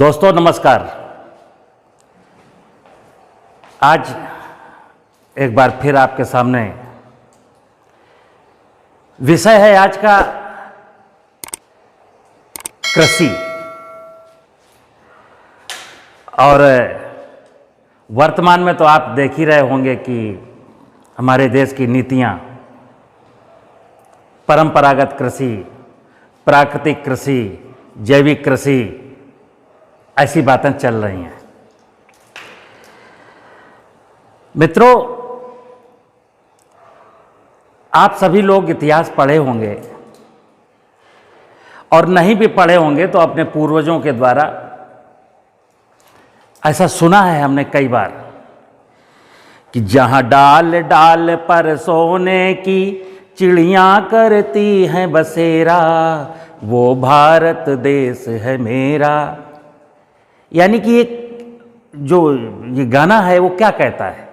दोस्तों नमस्कार। आज एक बार फिर आपके सामने विषय है आज का कृषि। और वर्तमान में तो आप देख ही रहे होंगे कि हमारे देश की नीतियां परंपरागत कृषि, प्राकृतिक कृषि, जैविक कृषि, ऐसी बातें चल रही हैं। मित्रों, आप सभी लोग इतिहास पढ़े होंगे और नहीं भी पढ़े होंगे तो अपने पूर्वजों के द्वारा ऐसा सुना है हमने कई बार कि जहां डाल डाल पर सोने की चिड़ियां करती हैं बसेरा, वो भारत देश है मेरा। यानी कि एक जो ये गाना है वो क्या कहता है,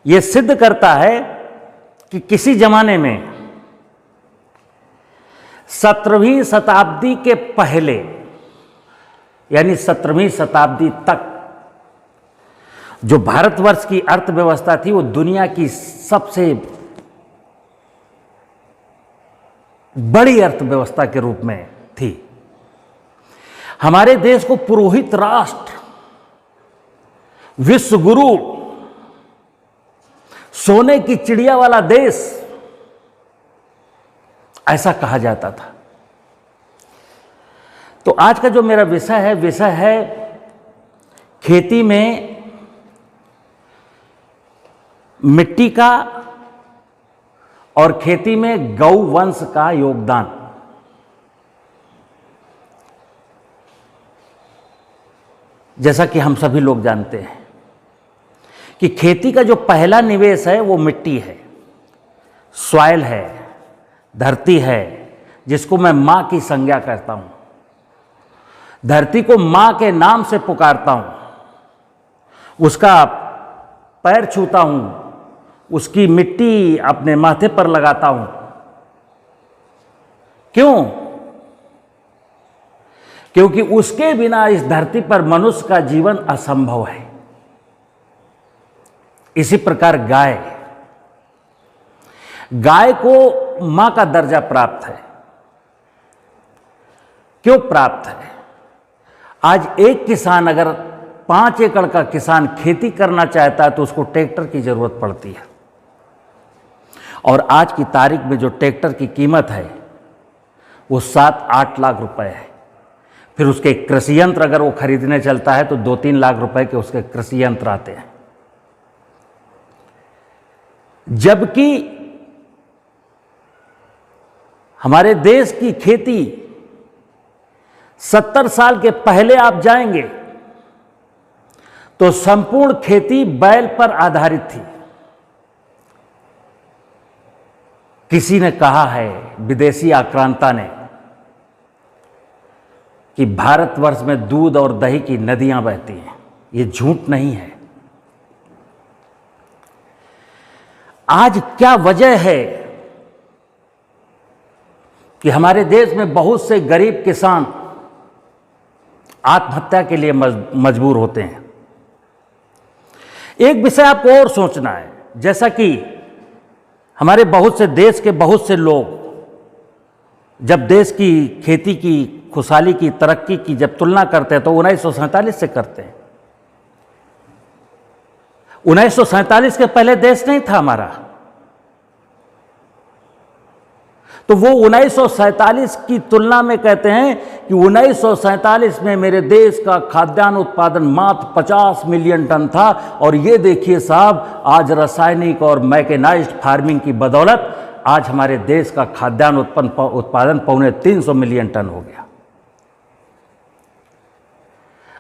ये सिद्ध करता है कि किसी जमाने में 17वीं शताब्दी के पहले यानी 17वीं शताब्दी तक जो भारतवर्ष की अर्थव्यवस्था थी वो दुनिया की सबसे बड़ी अर्थव्यवस्था के रूप में थी। हमारे देश को पुरोहित राष्ट्र, विश्व गुरु, सोने की चिड़िया वाला देश ऐसा कहा जाता था। तो आज का जो मेरा विषय है खेती में मिट्टी का और खेती में गौ वंश का योगदान। जैसा कि हम सभी लोग जानते हैं कि खेती का जो पहला निवेश है वो मिट्टी है, सॉइल है, धरती है, जिसको मैं मां की संज्ञा करता हूं। धरती को मां के नाम से पुकारता हूं, उसका पैर छूता हूं, उसकी मिट्टी अपने माथे पर लगाता हूं। क्यों? क्योंकि उसके बिना इस धरती पर मनुष्य का जीवन असंभव है। इसी प्रकार गाय को मां का दर्जा प्राप्त है। क्यों प्राप्त है? आज एक किसान अगर 5 एकड़ का किसान खेती करना चाहता है तो उसको ट्रैक्टर की जरूरत पड़ती है। और आज की तारीख में जो ट्रैक्टर की कीमत है वो 7-8 लाख रुपए है। फिर उसके कृषि यंत्र अगर वो खरीदने चलता है तो 2-3 लाख रुपए के उसके कृषि यंत्र आते हैं। जबकि हमारे देश की खेती 70 साल के पहले आप जाएंगे तो संपूर्ण खेती बैल पर आधारित थी। किसी ने कहा है, विदेशी आक्रांता ने, कि भारतवर्ष में दूध और दही की नदियां बहती हैं। ये झूठ नहीं है। आज क्या वजह है कि हमारे देश में बहुत से गरीब किसान आत्महत्या के लिए मजबूर होते हैं? एक विषय आपको और सोचना है। जैसा कि हमारे बहुत से देश के बहुत से लोग जब देश की खेती की खुशहाली की, तरक्की की जब तुलना करते हैं तो 1947 से करते हैं। 1947 के पहले देश नहीं था हमारा। तो वो 1947 की तुलना में कहते हैं कि 1947 में मेरे देश का खाद्यान्न उत्पादन मात्र 50 मिलियन टन था। और ये देखिए साहब, आज रासायनिक और मैकेनाइज्ड फार्मिंग की बदौलत आज हमारे देश का खाद्यान्न उत्पादन 350 मिलियन टन हो गया।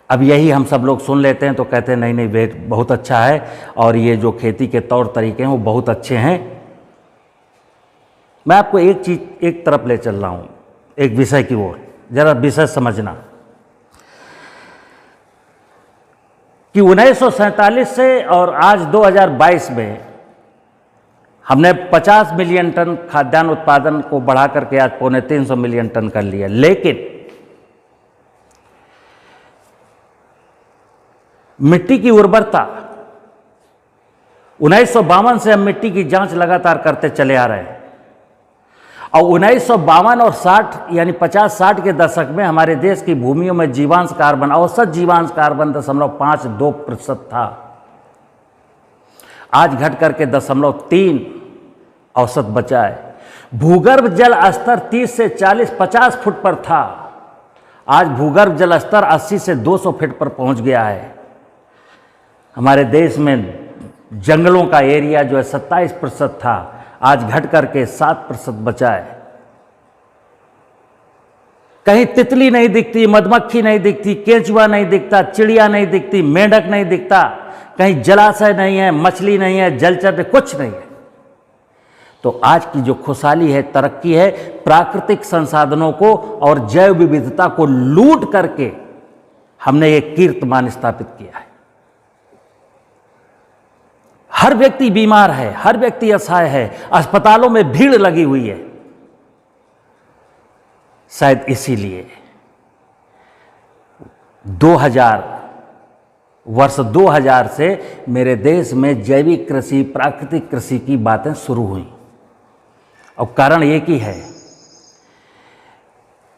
अब यही हम सब लोग सुन लेते हैं तो कहते हैं नहीं नहीं, वेट बहुत अच्छा है और ये जो खेती के तौर तरीके हैं वो बहुत अच्छे हैं। मैं आपको एक तरफ ले चल रहा हूं, एक विषय की ओर। जरा विषय समझना कि 1947 से और आज 2022 में हमने 50 मिलियन टन खाद्यान्न उत्पादन को बढ़ा करके आज 350 मिलियन टन कर लिया। लेकिन मिट्टी की उर्वरता, 1952 से हम मिट्टी की जांच लगातार करते चले आ रहे हैं और 1952 और 60 यानी 50-60 के दशक में हमारे देश की भूमियों में जीवांश कार्बन, औसत जीवांश कार्बन 0.52% था। आज घट करके 0.3 औसत बचा है। भूगर्भ जल स्तर 30 से 40-50 फुट पर था, आज भूगर्भ जल स्तर 80 से 200 फीट पर पहुंच गया है। हमारे देश में जंगलों का एरिया जो है 27% था, आज घट करके 7% बचा है। कहीं तितली नहीं दिखती, मधुमक्खी नहीं दिखती, केंचुआ नहीं दिखता, चिड़िया नहीं दिखती, मेंढक नहीं दिखता, कहीं जलाशय नहीं है, मछली नहीं है, जलचर कुछ नहीं है। तो आज की जो खुशहाली है, तरक्की है, प्राकृतिक संसाधनों को और जैव विविधता को लूट करके हमने एक कीर्तिमान स्थापित किया है। हर व्यक्ति बीमार है, हर व्यक्ति असहाय है, अस्पतालों में भीड़ लगी हुई है। शायद इसीलिए 2000 से मेरे देश में जैविक कृषि, प्राकृतिक कृषि की बातें शुरू हुई और कारण एक ही है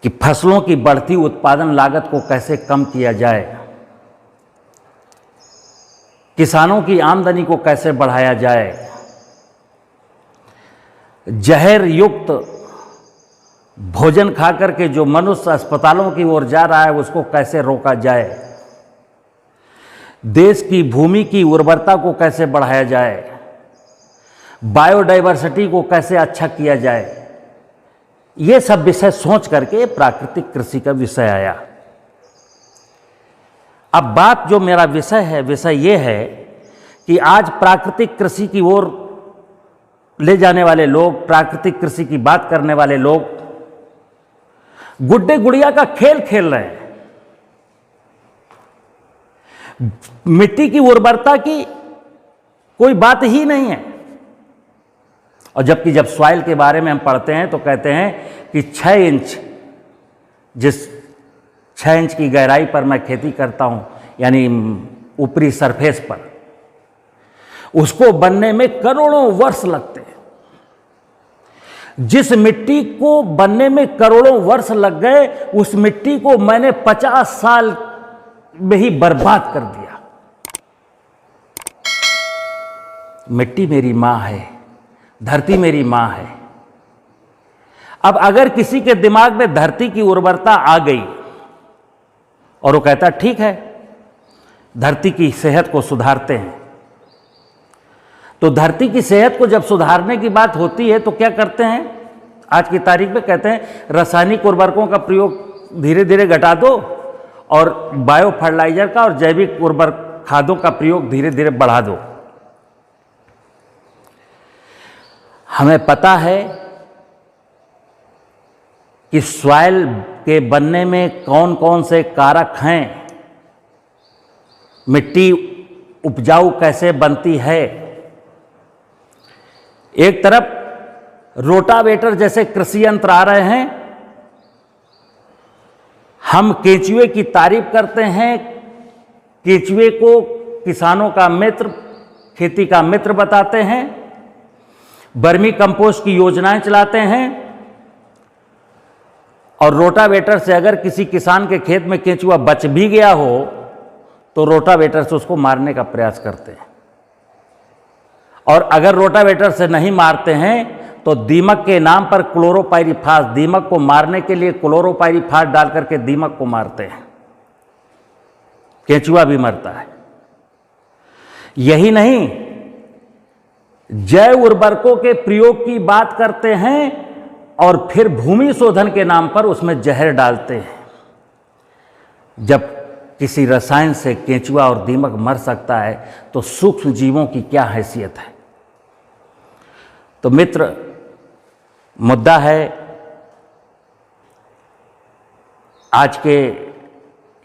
कि फसलों की बढ़ती उत्पादन लागत को कैसे कम किया जाए, किसानों की आमदनी को कैसे बढ़ाया जाए, जहर युक्त भोजन खाकर के जो मनुष्य अस्पतालों की ओर जा रहा है उसको कैसे रोका जाए, देश की भूमि की उर्वरता को कैसे बढ़ाया जाए, बायोडाइवर्सिटी को कैसे अच्छा किया जाए, ये सब विषय सोच करके प्राकृतिक कृषि का विषय आया। अब बात जो मेरा विषय है, विषय ये है कि आज प्राकृतिक कृषि की ओर ले जाने वाले लोग, प्राकृतिक कृषि की बात करने वाले लोग गुड्डे गुड़िया का खेल खेल रहे हैं। मिट्टी की उर्वरता की कोई बात ही नहीं है। और जबकि जब सॉइल के बारे में हम पढ़ते हैं तो कहते हैं कि 6 इंच, जिस 6 इंच की गहराई पर मैं खेती करता हूं, यानी ऊपरी सरफेस पर, उसको बनने में करोड़ों वर्ष लगते हैं। जिस मिट्टी को बनने में करोड़ों वर्ष लग गए, उस मिट्टी को मैंने 50 साल में ही बर्बाद कर दिया। मिट्टी मेरी मां है, धरती मेरी मां है। अब अगर किसी के दिमाग में धरती की उर्वरता आ गई और वो कहता ठीक है, धरती की सेहत को सुधारते हैं, तो धरती की सेहत को जब सुधारने की बात होती है तो क्या करते हैं? आज की तारीख में कहते हैं रासायनिक उर्वरकों का प्रयोग धीरे धीरे घटा दो और बायो फर्टिलाइजर का और जैविक उर्वरक खादों का प्रयोग धीरे धीरे बढ़ा दो। हमें पता है कि सॉइल के बनने में कौन कौन से कारक हैं, मिट्टी उपजाऊ कैसे बनती है। एक तरफ रोटावेटर जैसे कृषि यंत्र आ रहे हैं, हम केंचुए की तारीफ करते हैं, केंचुए को किसानों का मित्र, खेती का मित्र बताते हैं, वर्मी कंपोस्ट की योजनाएं चलाते हैं, और रोटावेटर से अगर किसी किसान के खेत में केंचुआ बच भी गया हो तो रोटावेटर से उसको मारने का प्रयास करते हैं। और अगर रोटावेटर से नहीं मारते हैं तो दीमक के नाम पर क्लोरोपाइरीफास, दीमक को मारने के लिए क्लोरोपाइरीफास डाल करके दीमक को मारते हैं, केंचुआ भी मरता है। यही नहीं, जैव उर्वरकों के प्रयोग की बात करते हैं और फिर भूमि शोधन के नाम पर उसमें जहर डालते हैं। जब किसी रसायन से केंचुआ और दीमक मर सकता है तो सूक्ष्म जीवों की क्या हैसियत है। तो मित्र, मुद्दा है आज के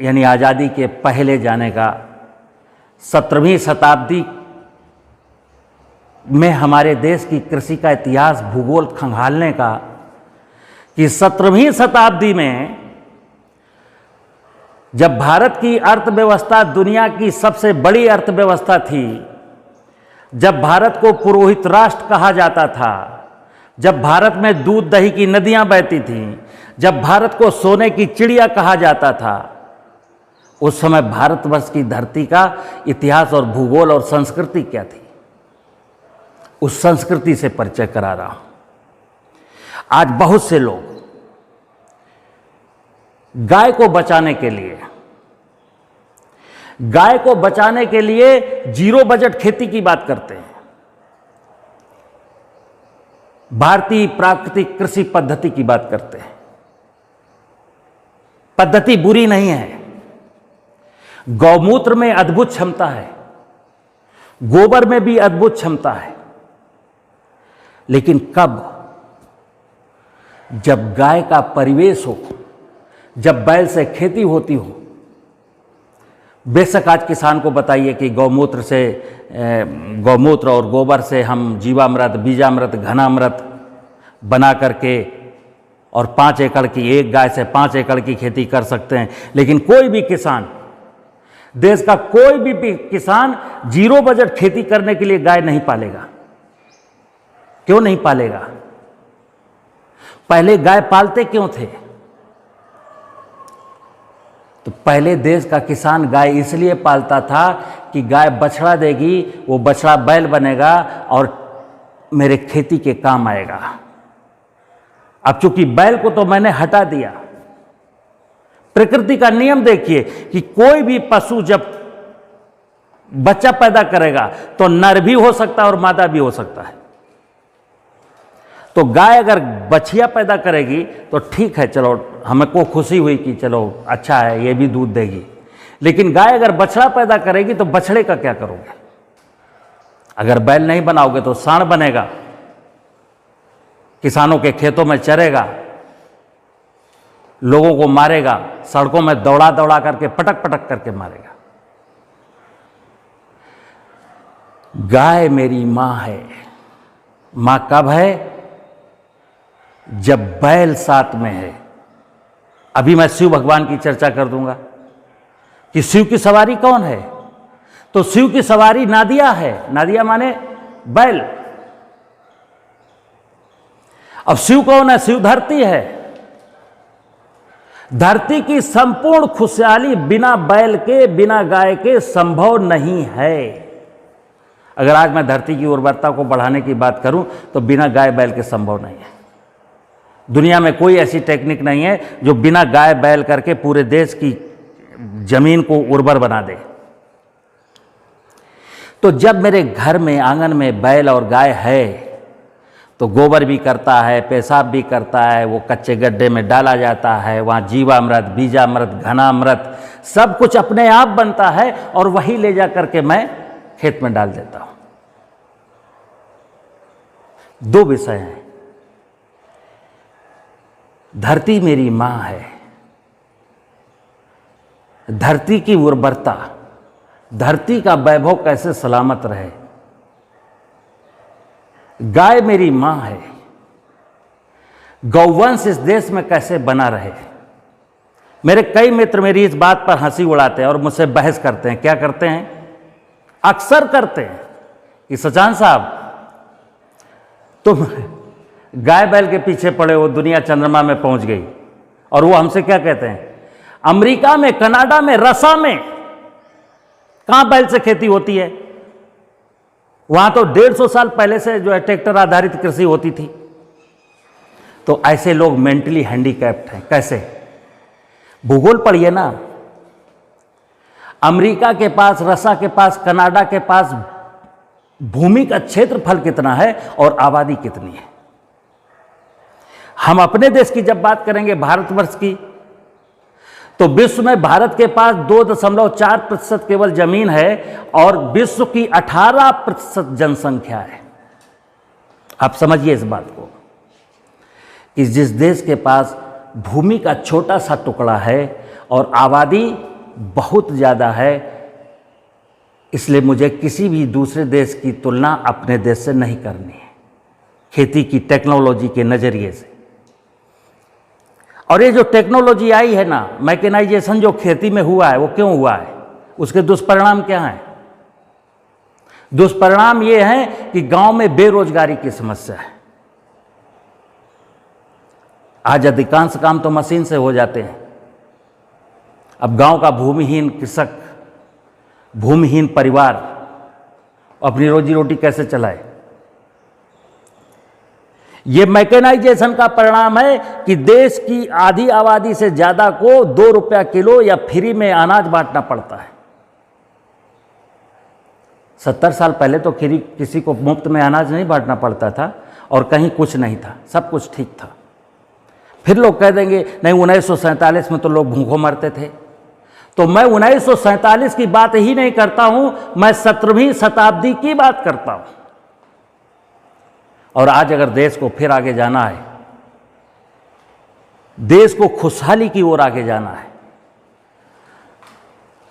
यानी आज़ादी के पहले जाने का। 17वीं शताब्दी में हमारे देश की कृषि का इतिहास, भूगोल खंगालने का कि 17वीं शताब्दी में जब भारत की अर्थव्यवस्था दुनिया की सबसे बड़ी अर्थव्यवस्था थी, जब भारत को पुरोहित राष्ट्र कहा जाता था, जब भारत में दूध दही की नदियां बहती थीं, जब भारत को सोने की चिड़िया कहा जाता था, उस समय भारतवर्ष की धरती का इतिहास और भूगोल और संस्कृति क्या थी, उस संस्कृति से परिचय करा रहा हूं। आज बहुत से लोग गाय को बचाने के लिए जीरो बजट खेती की बात करते हैं। भारतीय प्राकृतिक कृषि पद्धति की बात करते हैं। पद्धति बुरी नहीं है, गौमूत्र में अद्भुत क्षमता है, गोबर में भी अद्भुत क्षमता है, लेकिन कब? जब गाय का परिवेश हो, जब बैल से खेती होती हो। बेशक आज किसान को बताइए कि गौमूत्र और गोबर से हम जीवामृत, बीजामृत, घनामृत बना करके और 5 एकड़ की, एक गाय से 5 एकड़ की खेती कर सकते हैं, लेकिन कोई भी किसान, देश का कोई भी किसान जीरो बजट खेती करने के लिए गाय नहीं पालेगा। क्यों नहीं पालेगा? पहले गाय पालते क्यों थे? तो पहले देश का किसान गाय इसलिए पालता था कि गाय बछड़ा देगी, वो बछड़ा बैल बनेगा और मेरे खेती के काम आएगा। अब चूंकि बैल को तो मैंने हटा दिया, प्रकृति का नियम देखिए कि कोई भी पशु जब बच्चा पैदा करेगा तो नर भी हो सकता है और मादा भी हो सकता है। तो गाय अगर बछिया पैदा करेगी तो ठीक है, चलो हमें को खुशी हुई कि चलो अच्छा है, ये भी दूध देगी। लेकिन गाय अगर बछड़ा पैदा करेगी तो बछड़े का क्या करोगे? अगर बैल नहीं बनाओगे तो सांड बनेगा, किसानों के खेतों में चरेगा, लोगों को मारेगा, सड़कों में दौड़ा दौड़ा करके पटक पटक करके मारेगा। गाय मेरी मां है। मां कब है? जब बैल साथ में है। अभी मैं शिव भगवान की चर्चा कर दूंगा कि शिव की सवारी कौन है। तो शिव की सवारी नादिया है। नादिया माने बैल। अब शिव कौन है? शिव धरती है। धरती की संपूर्ण खुशहाली बिना बैल के, बिना गाय के संभव नहीं है। अगर आज मैं धरती की उर्वरता को बढ़ाने की बात करूं तो बिना गाय बैल के संभव नहीं है। दुनिया में कोई ऐसी टेक्निक नहीं है जो बिना गाय बैल करके पूरे देश की जमीन को उर्वर बना दे। तो जब मेरे घर में, आंगन में बैल और गाय है तो गोबर भी करता है, पेशाब भी करता है, वो कच्चे गड्ढे में डाला जाता है, वहाँ जीवामृत, बीजामृत, घनामृत सब कुछ अपने आप बनता है और वही ले जा करके मैं खेत में डाल देता हूं। 2 विषय हैं। धरती मेरी मां है। धरती की उर्वरता, धरती का वैभव कैसे सलामत रहे। गाय मेरी मां है। गौवंश इस देश में कैसे बना रहे। मेरे कई मित्र मेरी इस बात पर हंसी उड़ाते हैं और मुझसे बहस करते हैं। क्या करते हैं? अक्सर करते हैं कि सचान साहब तुम गाय बैल के पीछे पड़े हो, दुनिया चंद्रमा में पहुंच गई। और वो हमसे क्या कहते हैं? अमेरिका में, कनाडा में, रसा में कहां बैल से खेती होती है? वहां तो 150 साल पहले से जो है ट्रैक्टर आधारित कृषि होती थी। तो ऐसे लोग मेंटली हैंडीकैप्ड हैं। कैसे? भूगोल पढ़िए ना। अमेरिका के पास, रसा के पास, कनाडा के पास भूमि का क्षेत्रफल कितना है और आबादी कितनी है। हम अपने देश की जब बात करेंगे, भारतवर्ष की, तो विश्व में भारत के पास 2.4% केवल जमीन है और विश्व की 18% जनसंख्या है। आप समझिए इस बात को कि जिस देश के पास भूमि का छोटा सा टुकड़ा है और आबादी बहुत ज़्यादा है, इसलिए मुझे किसी भी दूसरे देश की तुलना अपने देश से नहीं करनी है खेती की टेक्नोलॉजी के नज़रिए से। और ये जो टेक्नोलॉजी आई है ना, मैकेनाइजेशन जो खेती में हुआ है, वो क्यों हुआ है? उसके दुष्परिणाम क्या हैं? दुष्परिणाम ये हैं कि गांव में बेरोजगारी की समस्या है। आज अधिकांश काम तो मशीन से हो जाते हैं। अब गांव का भूमिहीन कृषक, भूमिहीन परिवार अपनी रोजी रोटी कैसे चलाए? ये मैकेनाइजेशन का परिणाम है कि देश की आधी आबादी से ज्यादा को 2 रुपया किलो या फ्री में अनाज बांटना पड़ता है। 70 साल पहले तो किसी को मुफ्त में अनाज नहीं बांटना पड़ता था और कहीं कुछ नहीं था, सब कुछ ठीक था। फिर लोग कह देंगे नहीं, 1947 में तो लोग भूखों मरते थे। तो मैं 1947 की बात ही नहीं करता हूं, मैं 17वीं शताब्दी की बात करता हूं। और आज अगर देश को फिर आगे जाना है, देश को खुशहाली की ओर आगे जाना है,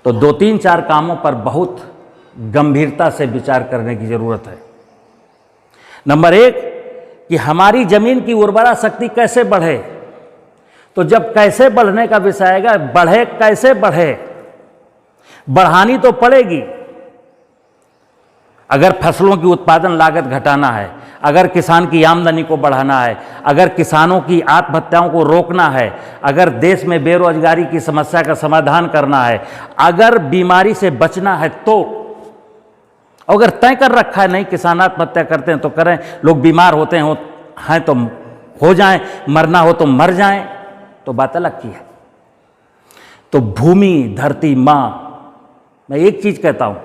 तो 2-3-4 कामों पर बहुत गंभीरता से विचार करने की जरूरत है। नंबर 1 कि हमारी जमीन की उर्वरा शक्ति कैसे बढ़े। तो जब कैसे बढ़ने का विषय आएगा, बढ़े कैसे बढ़े, बढ़ानी तो पड़ेगी। अगर फसलों की उत्पादन लागत घटाना है, अगर किसान की आमदनी को बढ़ाना है, अगर किसानों की आत्महत्याओं को रोकना है, अगर देश में बेरोजगारी की समस्या का समाधान करना है, अगर बीमारी से बचना है, तो अगर तय कर रखा है नहीं किसान आत्महत्या करते हैं तो करें, लोग बीमार होते हैं तो हो जाएं, मरना हो तो मर जाएं, तो बात अलग की है। तो भूमि, धरती, माँ, मैं एक चीज कहता हूं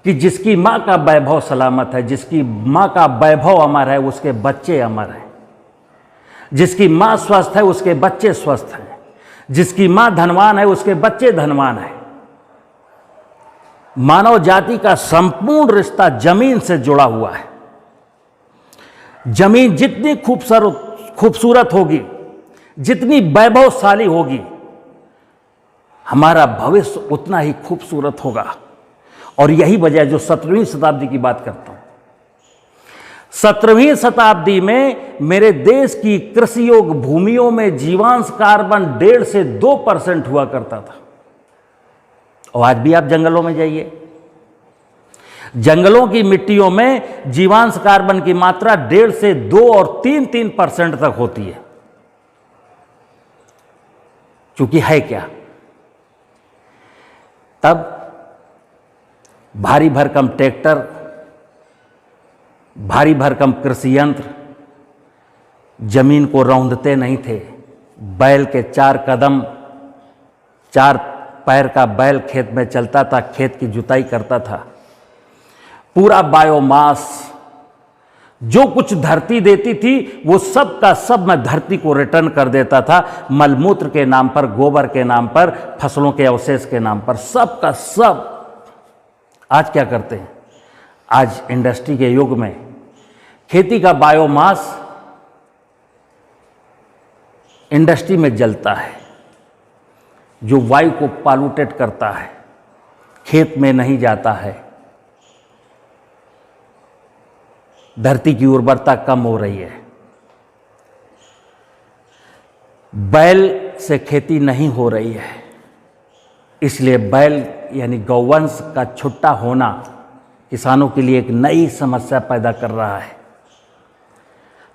कि जिसकी माँ का वैभव सलामत है, जिसकी माँ का वैभव अमर है, उसके बच्चे अमर हैं। जिसकी माँ स्वस्थ है, उसके बच्चे स्वस्थ हैं। जिसकी माँ धनवान है, उसके बच्चे धनवान हैं। मानव जाति का संपूर्ण रिश्ता जमीन से जुड़ा हुआ है। जमीन जितनी खूबसूरत होगी, जितनी वैभवशाली होगी, हमारा भविष्य उतना ही खूबसूरत होगा। और यही वजह जो 17वीं शताब्दी की बात करता हूं। 17वीं शताब्दी में मेरे देश की कृषि योग्य भूमियों में जीवांश कार्बन 1.5 से 2% हुआ करता था। और आज भी आप जंगलों में जाइए, जंगलों की मिट्टियों में जीवांश कार्बन की मात्रा 1.5 से 2 और 3% तक होती है। क्योंकि है क्या, तब भारी भरकम ट्रैक्टर, भारी भरकम कृषि यंत्र जमीन को रौंदते नहीं थे। बैल के 4 कदम, 4 पैर का बैल खेत में चलता था, खेत की जुताई करता था। पूरा बायोमास जो कुछ धरती देती थी, वो सब का सब मैं धरती को रिटर्न कर देता था। मलमूत्र के नाम पर, गोबर के नाम पर, फसलों के अवशेष के नाम पर, सब का सब। आज क्या करते हैं? आज इंडस्ट्री के युग में खेती का बायोमास इंडस्ट्री में जलता है, जो वायु को पॉल्यूटेट करता है, खेत में नहीं जाता है। धरती की उर्वरता कम हो रही है। बैल से खेती नहीं हो रही है, इसलिए बैल यानी गौवंश का छुट्टा होना किसानों के लिए एक नई समस्या पैदा कर रहा है।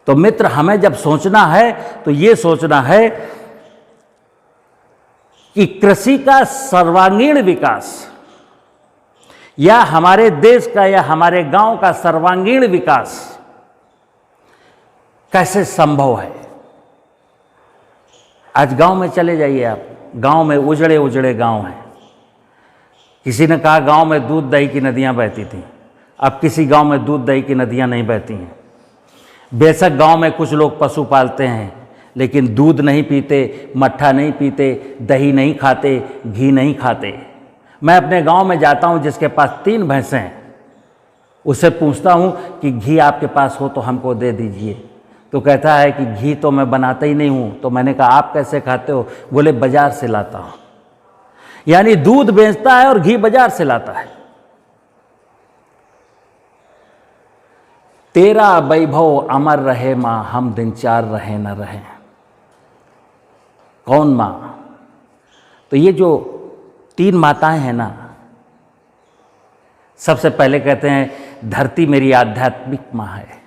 तो मित्र, हमें जब सोचना है तो ये सोचना है कि कृषि का सर्वांगीण विकास या हमारे देश का या हमारे गांव का सर्वांगीण विकास कैसे संभव है। आज गांव में चले जाइए आप, गांव में उजड़े उजड़े गांव हैं। किसी ने कहा गांव में दूध दही की नदियां बहती थीं, अब किसी गांव में दूध दही की नदियां नहीं बहती हैं। बेशक गांव में कुछ लोग पशु पालते हैं, लेकिन दूध नहीं पीते, मट्ठा नहीं पीते, दही नहीं खाते, घी नहीं खाते। मैं अपने गांव में जाता हूं जिसके पास 3 भैंसें हैं, उससे पूछता हूं कि घी आपके पास हो तो हमको दे दीजिए। तो कहता है कि घी तो मैं बनाता ही नहीं हूं। तो मैंने कहा आप कैसे खाते हो? बोले बाजार से लाता हूं। यानी दूध बेचता है और घी बाजार से लाता है। तेरा वैभव अमर रहे मां, हम दिन 4 रहे न रहे। कौन माँ? तो ये जो 3 माताएं हैं ना, सबसे पहले कहते हैं धरती मेरी आध्यात्मिक माँ है,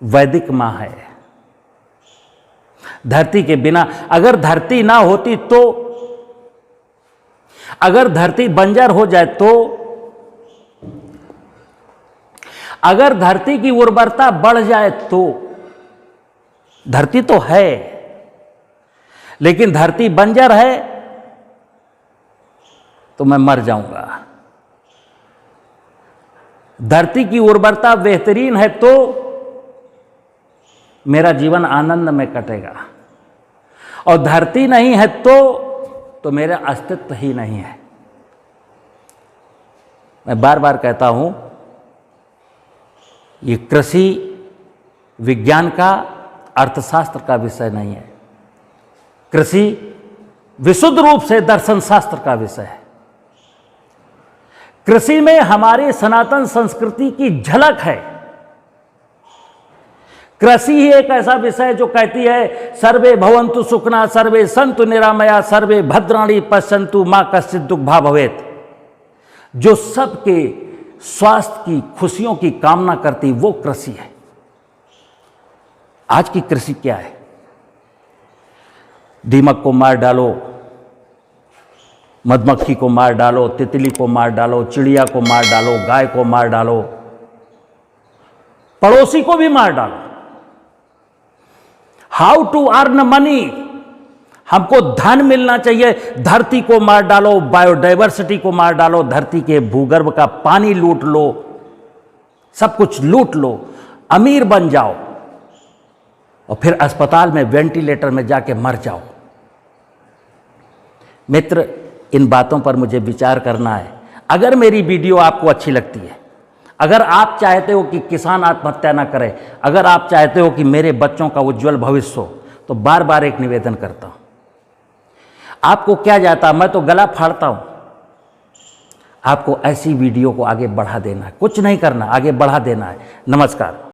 वैदिक माँ है। धरती के बिना, अगर धरती ना होती तो, अगर धरती बंजर हो जाए तो, अगर धरती की उर्वरता बढ़ जाए तो, धरती तो है लेकिन धरती बंजर है तो मैं मर जाऊंगा। धरती की उर्वरता बेहतरीन है तो मेरा जीवन आनंद में कटेगा, और धरती नहीं है तो मेरा अस्तित्व ही नहीं है। मैं बार बार कहता हूं, ये कृषि विज्ञान का, अर्थशास्त्र का विषय नहीं है। कृषि विशुद्ध रूप से दर्शन शास्त्र का विषय है। कृषि में हमारी सनातन संस्कृति की झलक है। कृषि ही एक ऐसा विषय है जो कहती है सर्वे भवन्तु सुखिनः, सर्वे सन्तु निरामया, सर्वे भद्राणि पश्यन्तु मा कश्चित् दुःखभाग् भवेत्। जो सबके स्वास्थ्य की, खुशियों की कामना करती, वो कृषि है। आज की कृषि क्या है? दीमक को मार डालो, मधुमक्खी को मार डालो, तितली को मार डालो, चिड़िया को मार डालो, गाय को मार डालो, पड़ोसी को भी मार डालो। हाउ टू अर्न मनी, हमको धन मिलना चाहिए, धरती को मार डालो, बायोडाइवर्सिटी को मार डालो, धरती के भूगर्भ का पानी लूट लो, सब कुछ लूट लो, अमीर बन जाओ, और फिर अस्पताल में वेंटिलेटर में जाके मर जाओ। मित्र, इन बातों पर मुझे विचार करना है। अगर मेरी वीडियो आपको अच्छी लगती है, अगर आप चाहते हो कि किसान आत्महत्या ना करे, अगर आप चाहते हो कि मेरे बच्चों का उज्जवल भविष्य हो, तो बार बार एक निवेदन करता हूं। आपको क्या जाता, मैं तो गला फाड़ता हूं। आपको ऐसी वीडियो को आगे बढ़ा देना है, कुछ नहीं करना, आगे बढ़ा देना है। नमस्कार।